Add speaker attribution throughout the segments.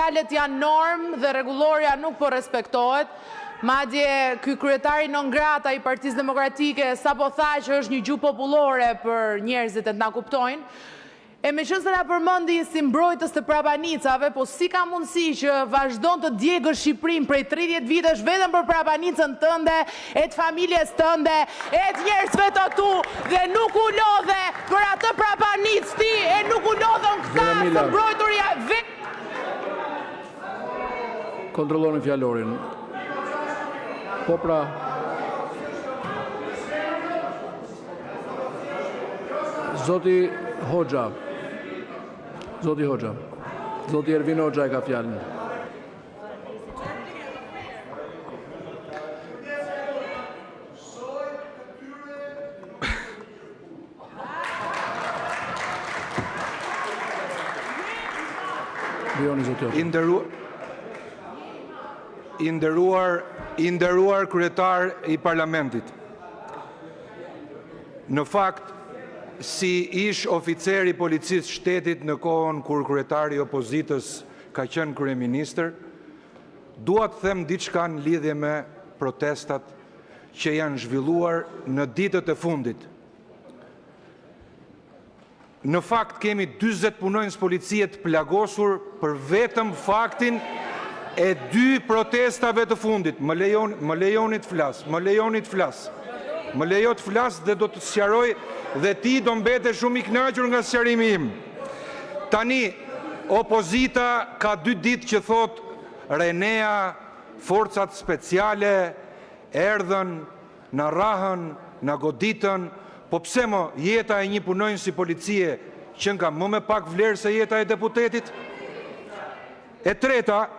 Speaker 1: fjalët janë normë dhe rregulloria nuk po respektohet. Madje ky kryetari non grata i Partisë Demokratike sapo tha që është një gjuhë popullore për njerëzit e na kuptojnë. E me qënë se na përmëndi si mbrojtës të prapanicave, po si ka mundësi që vazhdon të djegësh Shqipërinë prej 30 vitesh vetëm për prapanicën tënde, e të familjes tënde, e të njerëzve të tu, dhe nuk u lodhe për atë prapanicë ti, e nuk u lodhën këta të mbrojturja vetë.
Speaker 2: Kontrolloni fjalorin. Po pra... Zoti Hoxha. Zoti Hoxha. Zoti Ervin Hoxha e ka fjalën.
Speaker 3: I nderuar kryetar i parlamentit. Në fakt, si ish oficer i policisë shtetit në kohën kur kryetari i opozitës ka qenë kryeministër, dua të them diçka në lidhje me protestat që janë zhvilluar në ditët e fundit. Në fakt kemi 40 punonjës policie të plagosur për vetëm faktin e 2 protestave të fundit. Më lejoni të flas dhe do të sqaroj dhe ti do mbete shumë i kënaqur nga sqarimi im. Tani, opozita ka 2 ditë që thot Renea, forcat speciale, erdhën, na rahën, na goditën, po pse mo jeta e një punonjës si policie që nga më me pak vlerë se jeta e deputetit? E treta,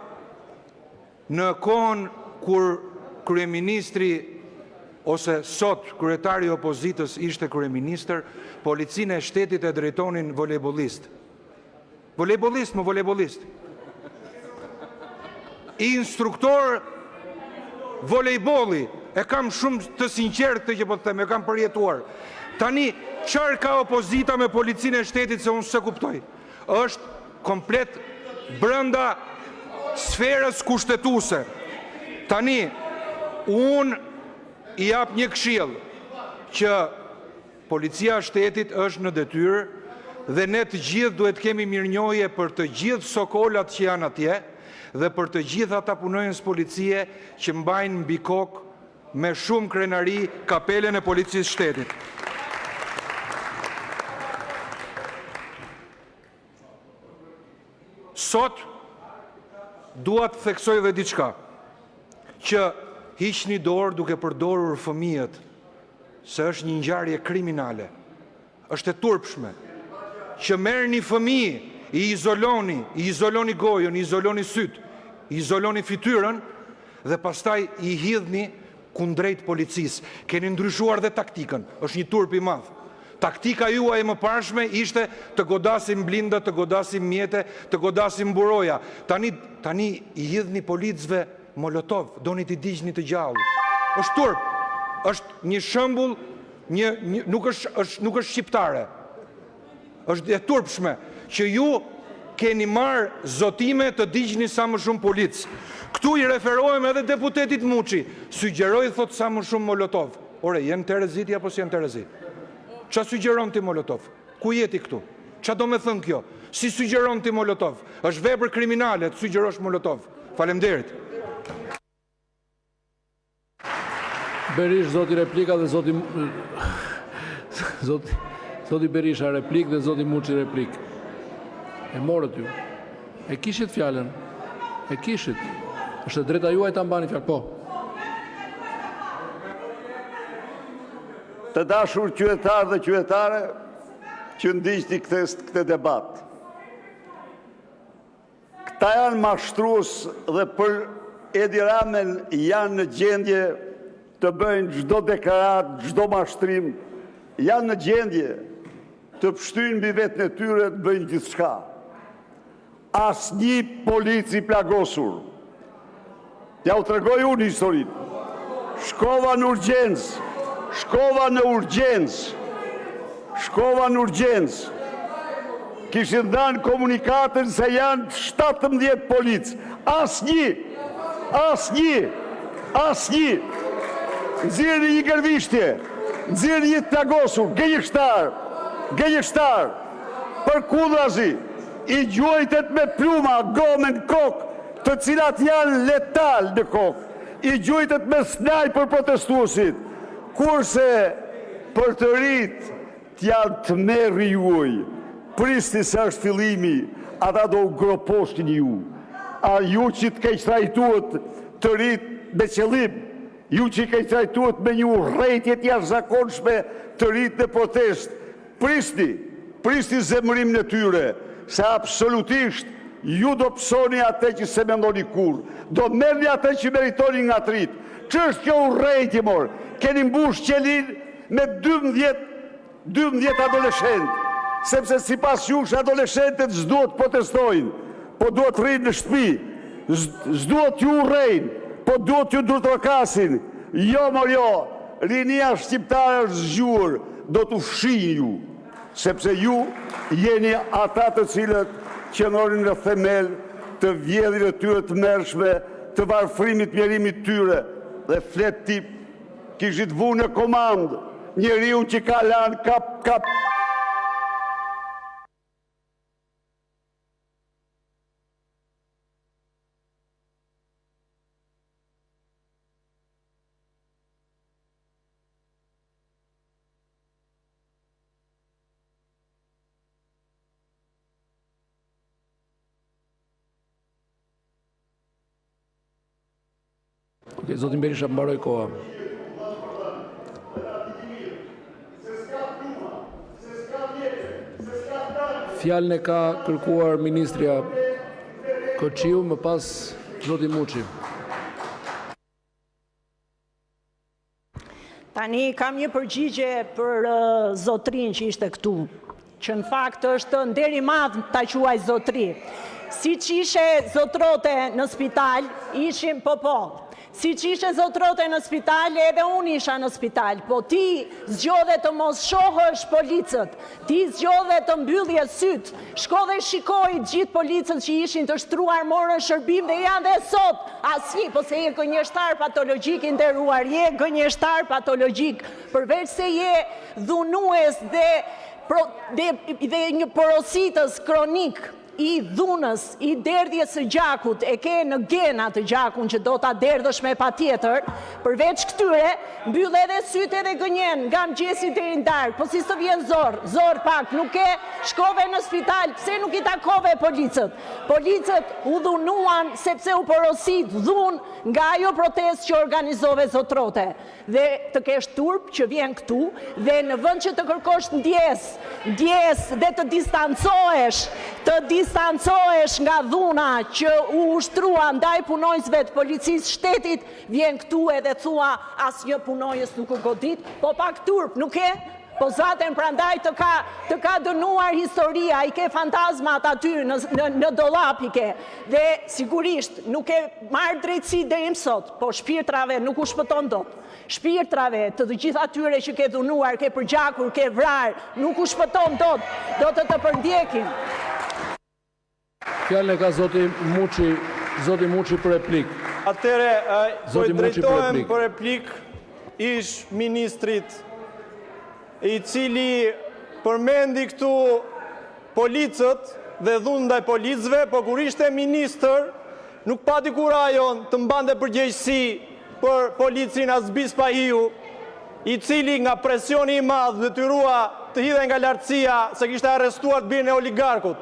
Speaker 3: në kohën kur kryeministri ose sot kryetari i opozitës ishte kryeministër, policinë e shtetit e drejtonin volejbolist. Volejbolist. Instruktor volejbolli. E kam shumë të sinqert këtë që po të them, e kam përjetuar. Tani, çfarë ka opozita me policinë e shtetit se unë se kuptoj? Është komplet brenda sferës kushtetuese. Tani, unë i jap një këshill që policia e shtetit është në detyrë dhe ne të gjithë duhet kemi mirënjohje për të gjithë sokolat që janë atje dhe për të gjithë ata punonjës policie që mbajnë mbi kokë me shumë krenari kapelen e policisë shtetit. Sot dua të theksoj dhe diçka, që hiqni dorë duke përdorur fëmijët, se është një ngjarje kriminale. Është e turpshme që merrni fëmijë, i izoloni gojën, i izoloni syt, i izoloni fytyrën dhe pastaj i hidhni kundrejt policisë. Keni ndryshuar dhe taktikën, është një turp i madh. Taktika juaj e mëparshme ishte të godasim blinda, të godasim mjete, të godasim buroja. Tani i hidhni policëve molotov, doni t'i digjni të gjallë. Është turp, është një shembull, nuk është shqiptare. Është e turpshme që ju keni marrë zotime të digjni sa më shumë policë. Këtu i referohem edhe deputetit Muçi, sugjeroi thot sa më shumë molotov. Ore, jenë Tereziti apo si jenë Terezi? Qa sugjeron ti molotov? Ku jeti këtu? Qa do me thënë kjo? Si sugjeron ti molotov? Është vepër kriminale të sugjerosh molotov. Faleminderit.
Speaker 2: Berish, zoti replika dhe zoti... Zoti Berisha replik dhe zoti Muçi replik. E morët ju. E kishit fjallën. E kishit. Është drejta juaj ta mbani fjalë. Po.
Speaker 4: Të dashur qytetarë dhe qytetare që ndiqni këtë debat. Këta janë mashtrues dhe për Edi Ramën janë në gjendje të bëjnë çdo deklarat, çdo mashtrim, janë në gjendje të pshtyjnë mbi vetën e tyre të bëjnë gjithçka. Asnjë polici plagosur. Ja u tregoj unë historinë. Shkova në urgjencë. kishin dhënë komunikatën se janë 17 policë. Asnjë. Nxirrni një gërvishtje, nxirrni një plagosur, gënjeshtar, përkundrazi, i gjuajtet me pluma, gomen, kokë, të cilat janë letal në kokë, i gjuajtet me snajper protestuesit, kurse për të rritë t'janë të merri juaj, prisni se është fillimi, ata do u groposhtin ju. A ju që të keq trajtuat të rritë me qëllim, ju që ke trajtuat me një urrëtie të jashtëzakonshme të rritë në protest, prisni zemërimin e tyre, se absolutisht ju do pësoni atë që se mendoni kur, do merrni atë që meritoni nga trit. Ç'është kjo urrëtie mor? Keni mbush qelin me 12 adoleshentë, sepse sipas jush adoleshentët s'duhet protestojnë, po duhet rrinë në shtëpi, s'duhet ju urrejnë, po duhet ju ndërtrokasin. Jo, rinia shqiptare është zgjuar, do t'u fshinj ju, sepse ju jeni ata të cilët qëndronin në themel të vjedhjeve të tyre të mërshme, të varfrimit mjerimit tyre, dhe flet tip kishit vu në komandë, njeriu që ka lanë kap.
Speaker 2: Zotin Berisha, mbaroj koha. Fjalën e ka kërkuar ministrja Koçiu, më pas zoti Muçi.
Speaker 5: Tani kam një përgjigje për zotrin që ishte këtu, që në fakt është nder i madh ta quaj zotri. Siç ishe zotrote në spital, ishim popoll. Si që ishe zotrote në spital, edhe unë isha në spital, po ti zgjodhe të mos shohësh policët, ti zgjodhe të mbyllje syt, shko dhe shikoj gjithë policët që ishin të shtruar, morën shërbim dhe janë dhe sot, asnjë, po se je gënjeshtar patologjik i nderuar, je gënjeshtar patologjik, përveç se je dhunues dhe një porositës kronik, i dhunës, i derdhjes së gjakut, e ke në gena të gjakun që do ta derdhësh me patjetër, përveç këtyre, mbyll edhe sytë edhe gënjen, nga mëngjesi deri në darkë, po si të vjen zor pak, nuk e shkove në spital, pse nuk i takove policët? Policët u dhunuan sepse u porosit dhun nga ajo protestë që organizove zotrote. Dhe të kesh turp që vjen këtu, dhe në vend që të kërkosh ndjes dhe të distancohesh nga dhuna që u ushtrua ndaj punojësve të policisë shtetit, vjen këtu edhe thua asnjë punojës nuk u godit, po pak turp, nuk e? Po zaten prandaj të ka dënuar historia, i ke fantazmat aty në dollap i ke. Dhe sigurisht nuk e marrë drejtësi deri më sot, po shpirtrave nuk u shpëton dot. Shpirtrave të gjithë atyre që ke dhunuar, ke përgjakur, ke vrar, nuk u shpëton dot, do të përndjekin.
Speaker 2: Fjalën e ka zoti Muçi për replik.
Speaker 6: Atëre, po i drejtohem për replik ish ministrit i cili përmendi këtu policët dhe dhunë ndaj policëve, po kur ishte ministër, nuk pati kurajon të mbante përgjegjësi për policin Azbis Pahiu, i cili nga presioni i madh detyrua të hidhe nga lartësia se kishte arrestuar të birin e oligarkut.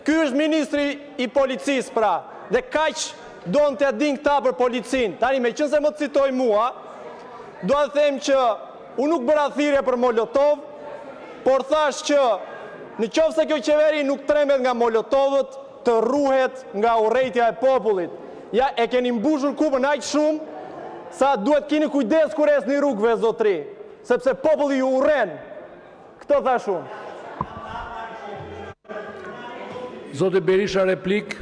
Speaker 6: Ky është ministri i policisë pra, dhe kaq donë të din këta për policin. Tani me qënë se më të citoj mua, do të them që unë nuk bëra thirrje për Molotov, por thash që në qoftë se kjo qeveri nuk tremet nga Molotovët, të ruhet nga urrejtja e popullit. Ja, e keni mbushur kupën aq shumë, sa duhet keni kujdes kur esni rrugëve, zotri, sepse populli ju urren. Këtë thash unë.
Speaker 2: Zoti Berisha replik,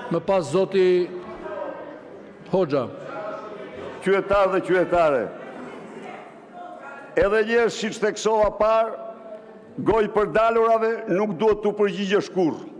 Speaker 2: më pas zoti Hoxha.
Speaker 4: Qytetarë dhe qytetare, edhe njerës që të theksova parë, Goj për dalurave nuk duhet të përgjigjesh kurrë.